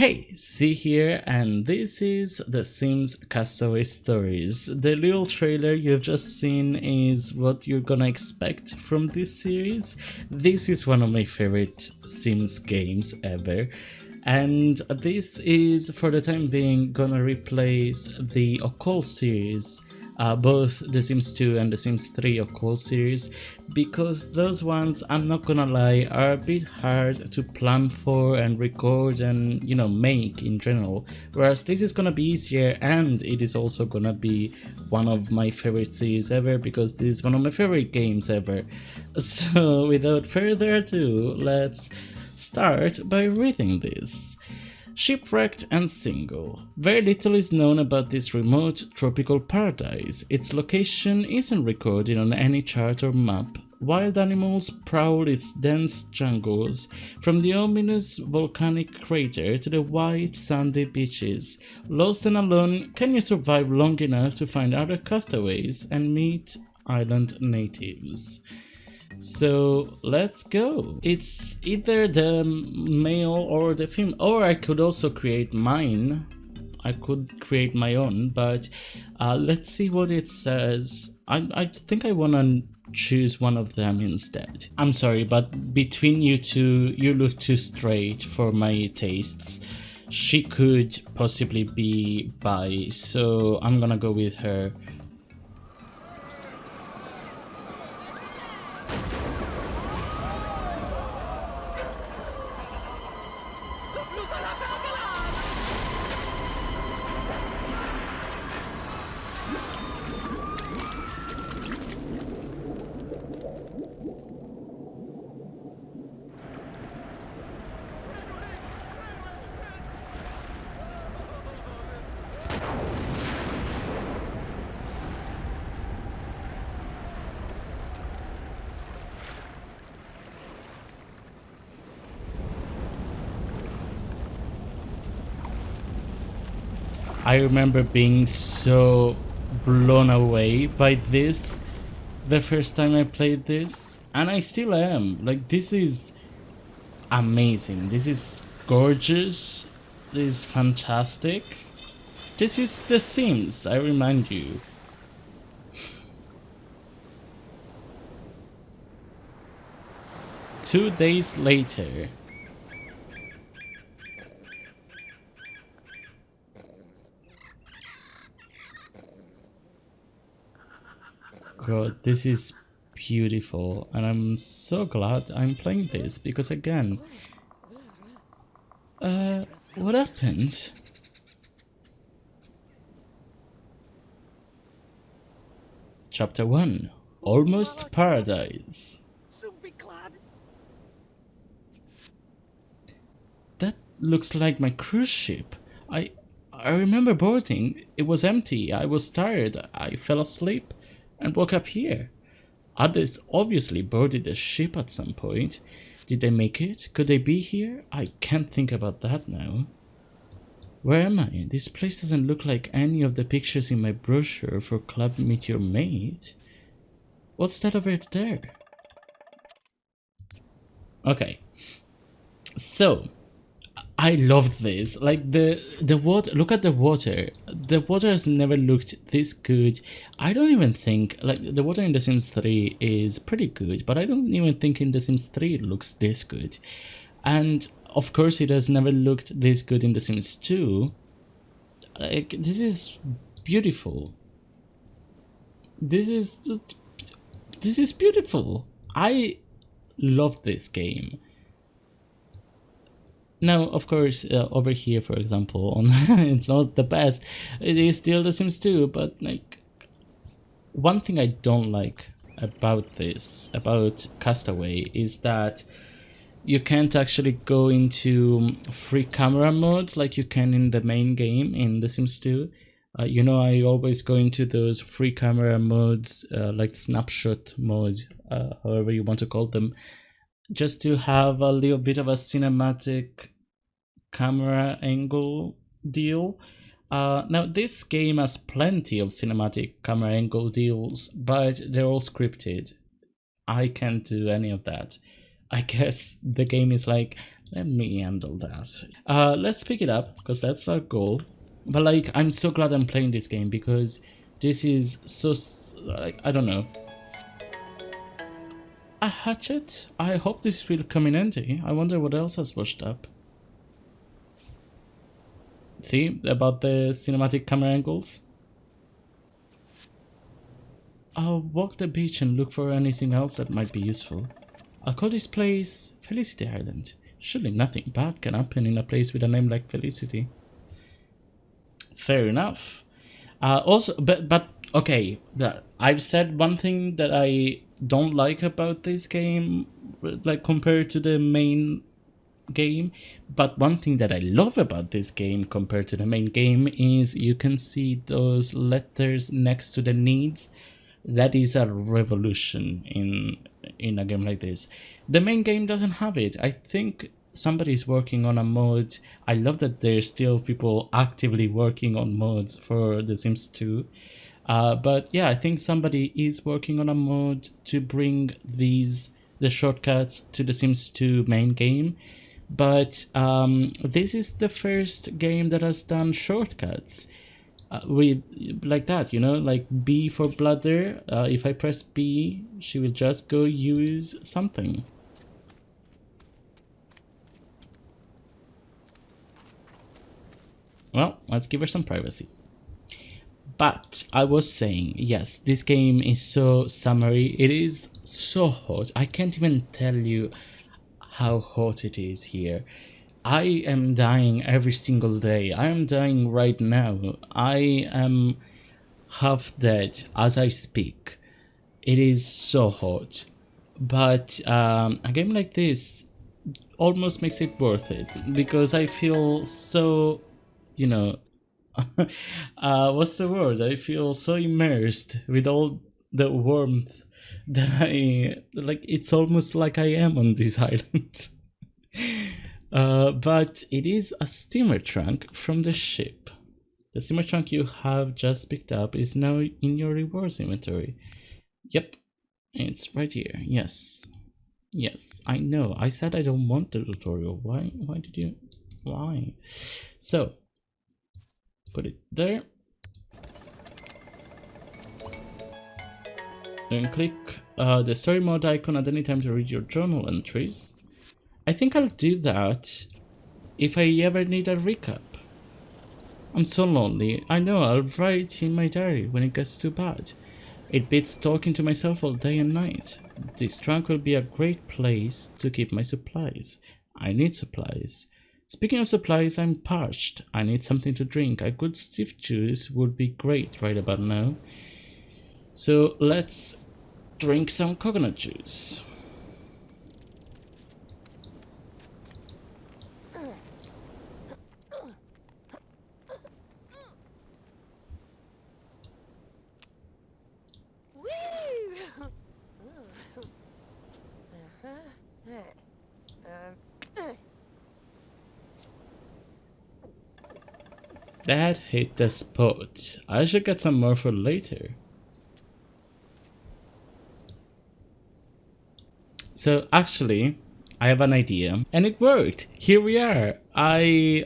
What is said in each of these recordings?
Hey, see here, and this is the Sims Castaway Stories. The little trailer you've just seen is what you're gonna expect from this series. This is one of my favorite Sims games ever, and this is, for the time being, gonna replace the Occult series. Both The Sims 2 and The Sims 3 Occult series, because those ones, I'm not gonna lie, are a bit hard to plan for and record and make in general, whereas this is gonna be easier, and it is also gonna be one of my favorite series ever, because this is one of my favorite games ever. So without further ado, let's start by reading this. Shipwrecked and single. Very little is known about this remote tropical paradise. Its location isn't recorded on any chart or map. Wild animals prowl its dense jungles, from the ominous volcanic crater to the white sandy beaches. Lost and alone, can you survive long enough to find other castaways and meet island natives? So let's go. It's either the male or the female, or I could also create mine. I could create my own, but let's see what it says. I think I want to choose one of them instead. I'm sorry, but between you two, you look too straight for my tastes. She could possibly be bi, so I'm gonna go with her. I remember being so blown away by this the first time I played this, and I still am. Like, this is amazing. This is gorgeous. This is fantastic. This is The Sims, I remind you. Two days later. God, this is beautiful, and I'm so glad I'm playing this, because again, what happened? Chapter 1, Almost Paradise. That looks like my cruise ship. I remember boarding. It was empty. I was tired. I fell asleep and woke up here. Others obviously boarded the ship at some point. Did they make it? Could they be here? I can't think about that now. Where am I? This place doesn't look like any of the pictures in my brochure for Club Meet Your Mate. What's that over there? Okay. So, I loved this. Like, the water, look at the water. The water has never looked this good. I don't even think, like, the water in The Sims 3 is pretty good, but I don't even think in The Sims 3 it looks this good. And of course it has never looked this good in The Sims 2. Like, this is beautiful. This is beautiful. I love this game. Now, of course, over here, for example, it's not the best. It is still The Sims 2, but like, one thing I don't like about this, about Castaway, is that you can't actually go into free camera mode like you can in the main game in The Sims 2. I always go into those free camera modes, like snapshot mode, however you want to call them, just to have a little bit of a cinematic camera angle deal. Now, this game has plenty of cinematic camera angle deals, but they're all scripted. I can't do any of that. I guess the game is like, Let me handle that. Let's pick it up because that's our goal. But like, I'm so glad I'm playing this game because this is so like, I don't know. A hatchet? I hope this will come in handy. I wonder what else has washed up. See about the cinematic camera angles? I'll walk the beach and look for anything else that might be useful. I'll call this place Felicity Island. Surely nothing bad can happen in a place with a name like Felicity. Fair enough. Also, but okay, I've said one thing that I don't like about this game, like compared to the main game, but one thing that I love about this game compared to the main game is you can see those letters next to the needs. That is a revolution in a game like this. The main game doesn't have it. I think somebody's working on a mod. I love that there's still people actively working on mods for The Sims 2. But yeah, I think somebody is working on a mod to bring the shortcuts to The Sims 2 main game. But this is the first game that has done shortcuts with like that, you know, like B for bladder. If I press B, she will just go use something. Well, let's give her some privacy. But I was saying, yes, this game is so summery. It is so hot. I can't even tell you how hot it is here. I am dying every single day. I am dying right now. I am half dead as I speak. It is so hot. But a game like this almost makes it worth it because I feel so, you know, what's the word? I feel so immersed with all the warmth that I like. It's almost like I am on this island. But it is a steamer trunk from the ship. The steamer trunk you have just picked up is now in your rewards inventory. Yep, it's right here. Yes, yes, I know. I said I don't want the tutorial. Why did you? Why? So put it there. Then click the story mode icon at any time to read your journal entries. I think I'll do that if I ever need a recap. I'm so lonely. I know, I'll write in my diary when it gets too bad. It beats talking to myself all day and night. This trunk will be a great place to keep my supplies. I need supplies. Speaking of supplies, I'm parched. I need something to drink. A good stiff juice would be great right about now. So let's drink some coconut juice. That hit the spot. I should get some more for later. So actually, I have an idea and it worked. Here we are. I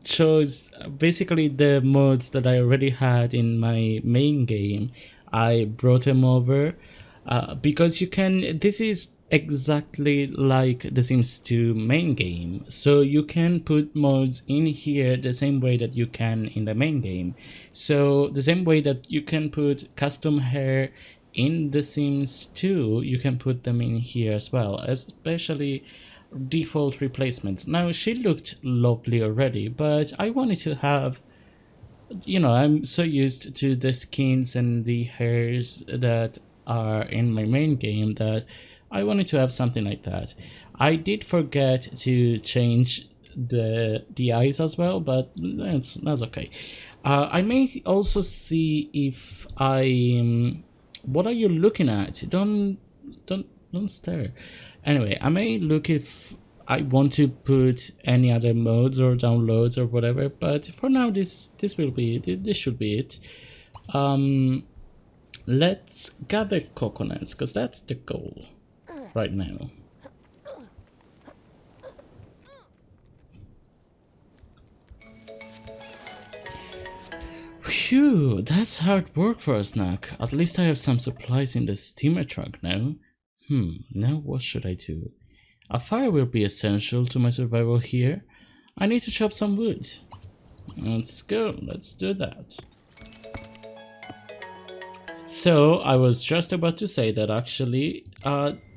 chose basically the mods that I already had in my main game. I brought them over because you can, this is exactly like the Sims 2 main game. So you can put mods in here the same way that you can in the main game. So the same way that you can put custom hair in The Sims 2, you can put them in here as well, especially default replacements. Now, she looked lovely already, but I wanted to have, you know, I'm so used to the skins and the hairs that are in my main game that I wanted to have something like that. I did forget to change the eyes as well, but that's okay. I may also see if I what are you looking at? Don't stare. Anyway, I may look if I want to put any other modes or downloads or whatever, but for now this will be it. This should be it. Let's gather coconuts because that's the goal right now. Phew, that's hard work for a snack. At least I have some supplies in the steamer trunk now. Now what should I do? A fire will be essential to my survival here. I need to chop some wood. Let's go, let's do that. So, I was just about to say that actually,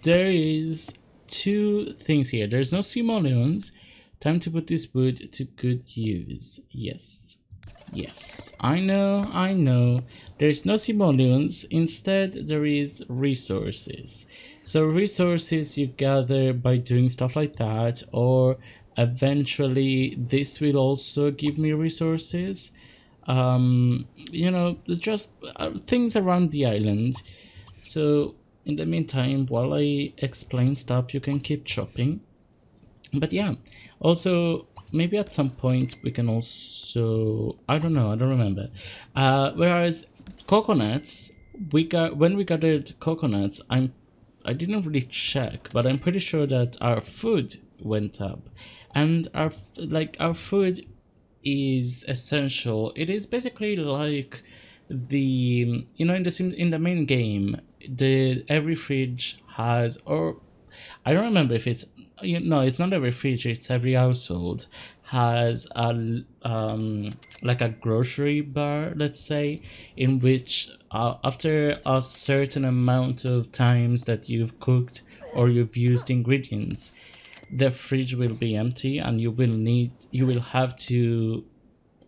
there is two things here. There's no simoleons. Time to put this wood to good use. Yes. Yes, I know. There's no simoleons, instead there is resources. So resources you gather by doing stuff like that, or eventually this will also give me resources. You know, just things around the island. So in the meantime, while I explain stuff, you can keep chopping. But yeah, also maybe at some point we can also, I don't know, I don't remember. Whereas coconuts, when we gathered coconuts, I didn't really check, but I'm pretty sure that our food went up, and our food is essential. It is basically like the, you know, in the main game, every fridge has, or I don't remember if it's, you know, it's not every fridge, it's every household has a like a grocery bar, let's say, in which after a certain amount of times that you've cooked or you've used ingredients, the fridge will be empty and you will have to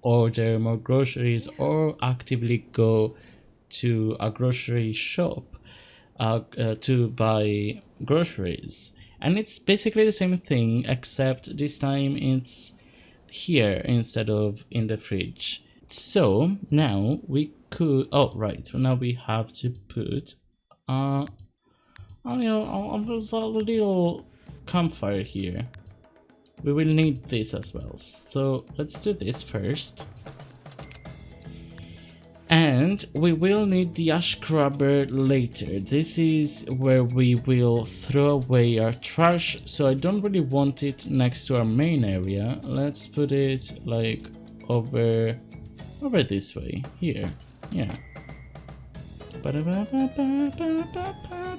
order more groceries or actively go to a grocery shop to buy groceries. And it's basically the same thing, except this time it's here instead of in the fridge. So now we could, oh right, now we have to put there's a little campfire here. We will need this as well, so let's do this first. And we will need the ash scrubber later. This is where we will throw away our trash, so I don't really want it next to our main area. Let's put it like over this way, here, yeah.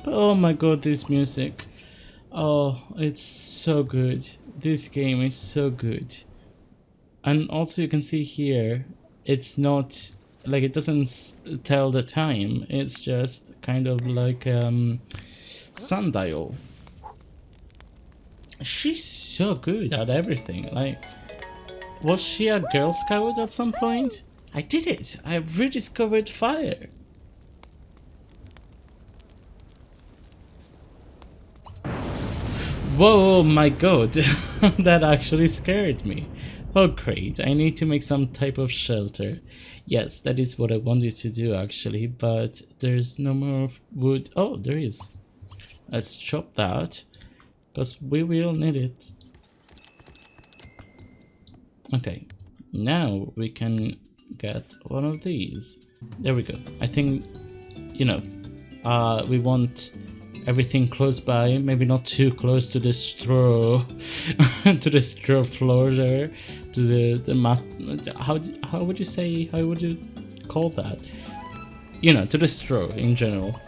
Oh my god, this music. Oh, it's so good. This game is so good. And also you can see here, it's not like, it doesn't tell the time, it's just kind of like sundial. She's so good at everything. Like, was she a Girl Scout at some point? I did it! I rediscovered fire! Whoa, my god, that actually scared me. Oh great, I need to make some type of shelter. Yes, that is what I wanted to do actually, but there's no more wood. Oh, there is. Let's chop that, because we will need it. Okay, now we can get one of these. There we go. I think, you know, we want everything close by, maybe not too close to the straw to the straw floor there, to the mat. How would you say, how would you call that, you know, to the straw in general.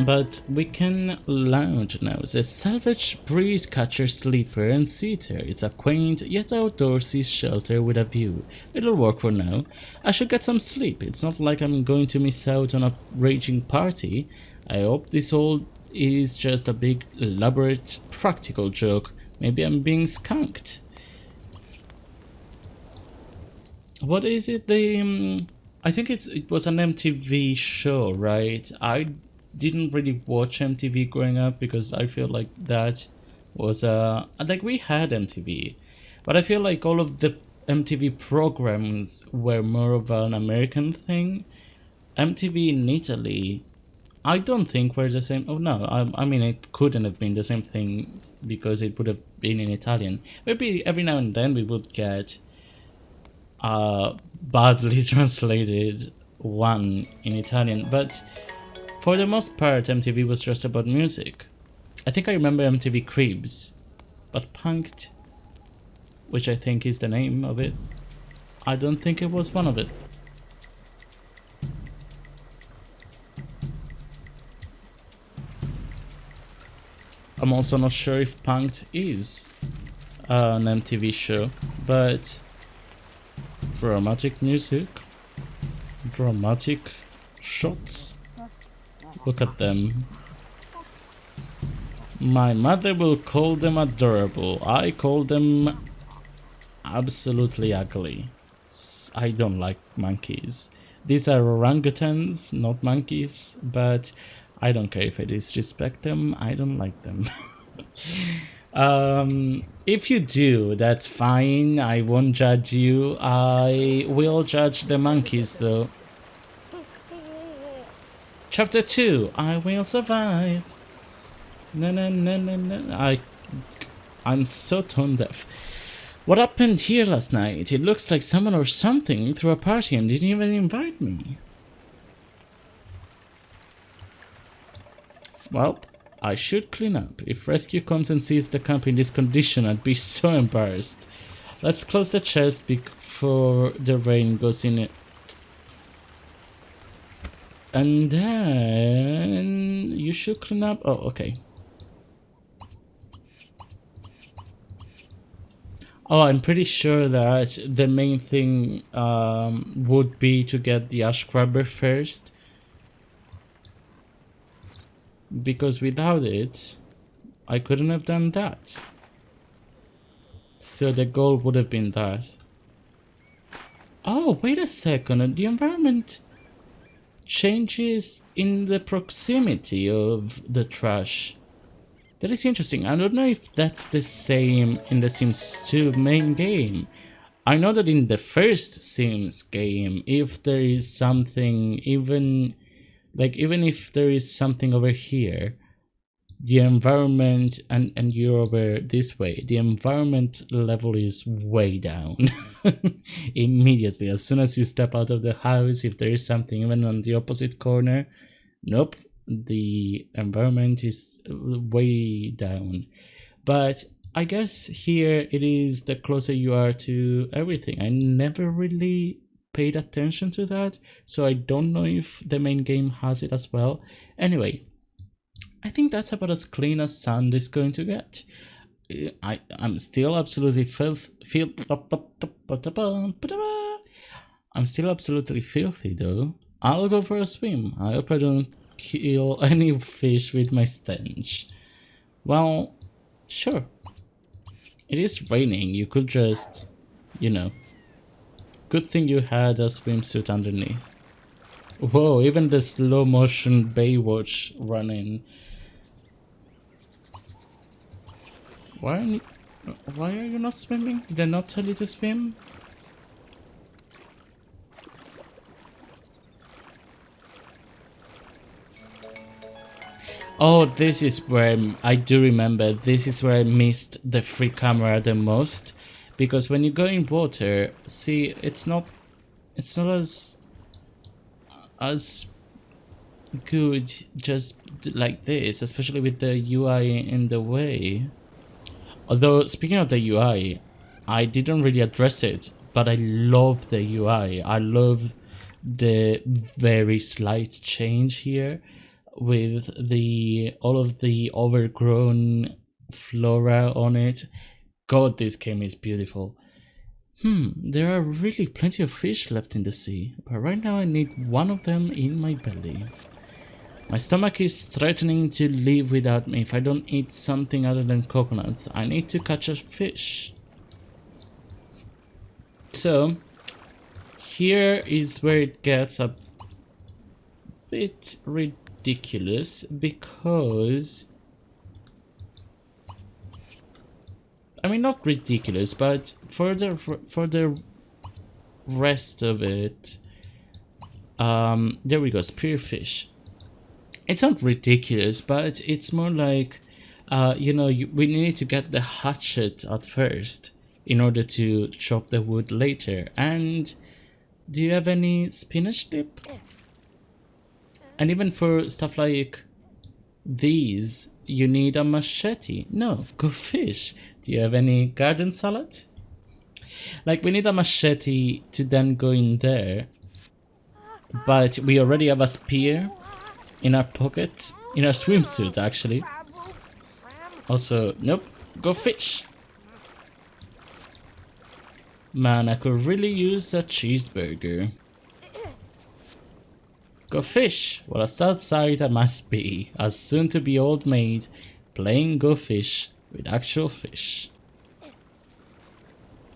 But we can lounge now. It's a salvage breeze catcher, sleeper and seater. It's a quaint yet outdoorsy shelter with a view. It'll work for now. I should get some sleep. It's not like I'm going to miss out on a raging party. I hope this all is just a big, elaborate, practical joke. Maybe I'm being skunked. What is it? I think it was an MTV show, right? I didn't really watch MTV growing up because I feel like that was like, we had MTV, but I feel like all of the MTV programs were more of an American thing. MTV in Italy, I don't think we're the same. Oh no, I mean, it couldn't have been the same thing because it would have been in Italian. Maybe every now and then we would get badly translated one in Italian, but for the most part MTV was just about music. I think I remember MTV Cribs, but Punked, which I think is the name of it, I don't think it was one of it. I'm also not sure if Punk'd is an MTV show, but dramatic music, dramatic shots. Look at them. My mother will call them adorable. I call them absolutely ugly. I don't like monkeys. These are orangutans, not monkeys, but I don't care if I disrespect them. I don't like them. If you do, that's fine. I won't judge you. I will judge the monkeys though. Chapter 2. I will survive. No, no, no, no, no. I'm so tone deaf. What happened here last night? It looks like someone or something threw a party and didn't even invite me. Well, I should clean up. If rescue comes and sees the camp in this condition, I'd be so embarrassed. Let's close the chest before the rain goes in it. And then you should clean up. Oh, okay. Oh, I'm pretty sure that the main thing would be to get the ash grabber first. Because without it, I couldn't have done that. So the goal would have been that. Oh, wait a second. The environment changes in the proximity of the trash. That is interesting. I don't know if that's the same in the Sims 2 main game. I know that in the first Sims game, if there is something, even if there is something over here, the environment, and you're over this way, the environment level is way down. Immediately, as soon as you step out of the house, if there is something even on the opposite corner, nope, the environment is way down. But I guess here it is the closer you are to everything. I never really paid attention to that, so I don't know if the main game has it as well. Anyway, I think that's about as clean as sand is going to get. I'm still absolutely I'm still absolutely filthy though. I'll go for a swim. I hope I don't kill any fish with my stench. Well, sure. It is raining. You could just, you know. Good thing you had a swimsuit underneath. Whoa, even the slow motion Baywatch running. Why are you not swimming? Did I not tell you to swim? Oh, this is where I do remember. This is where I missed the free camera the most, because when you go in water, see, it's not as good just like this, especially with the UI in the way. Although, speaking of the UI, I didn't really address it, but I love the UI. I love the very slight change here with all of the overgrown flora on it. God, this game is beautiful. There are really plenty of fish left in the sea, but right now I need one of them in my belly. My stomach is threatening to leave without me if I don't eat something other than coconuts. I need to catch a fish. So, here is where it gets a bit ridiculous, because I mean, not ridiculous, but for the rest of it, there we go, spearfish. It's not ridiculous, but it's more like, you know, we need to get the hatchet at first in order to chop the wood later. And do you have any spinach dip? And even for stuff like these, you need a machete. No, go fish. Do you have any garden salad? Like, we need a machete to then go in there, but we already have a spear in our pocket, in our swimsuit actually. Also, nope, go fish. Man, I could really use a cheeseburger. Go fish. What a sad sight I must be, as soon to be old maid, playing go fish with actual fish.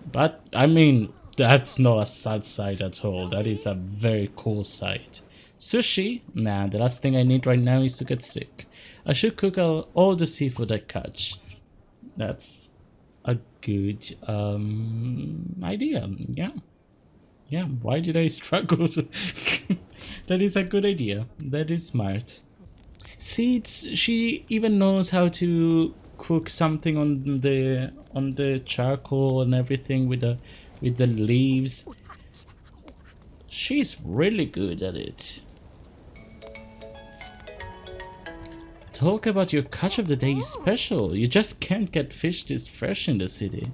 But, I mean, that's not a sad sight at all. That is a very cool sight. Sushi? Nah, the last thing I need right now is to get sick. I should cook all the seafood I catch. That's a good idea. Yeah. Yeah, why did I struggle to... That is a good idea. That is smart. See, she even knows how to cook something on the charcoal and everything with the leaves. She's really good at it. Talk about your catch of the day special. You just can't get fish this fresh in the city.